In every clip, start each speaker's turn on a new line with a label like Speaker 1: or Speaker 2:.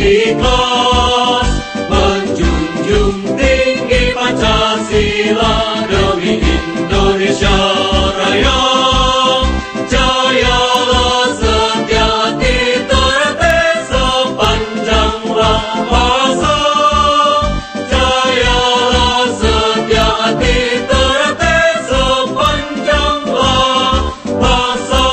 Speaker 1: ikhlas menjunjung tinggi Pancasila demi Indonesia Raya. Jayalah setia hati terhati sepanjang masa. Jayalah setia hati terhati sepanjang masa.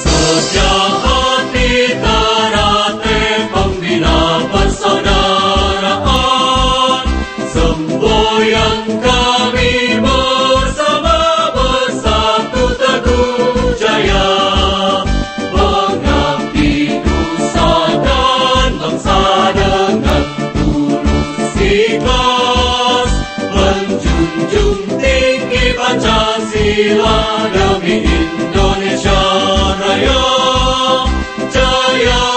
Speaker 1: Setia hati terhati pembina persaudaraan, semboyan kami bersama bersatu teguh jaya, mengabdi nusa dan bangsa dengan tulus ikhlas menjunjung tinggi Pancasila demi Indonesia Raya. Jaya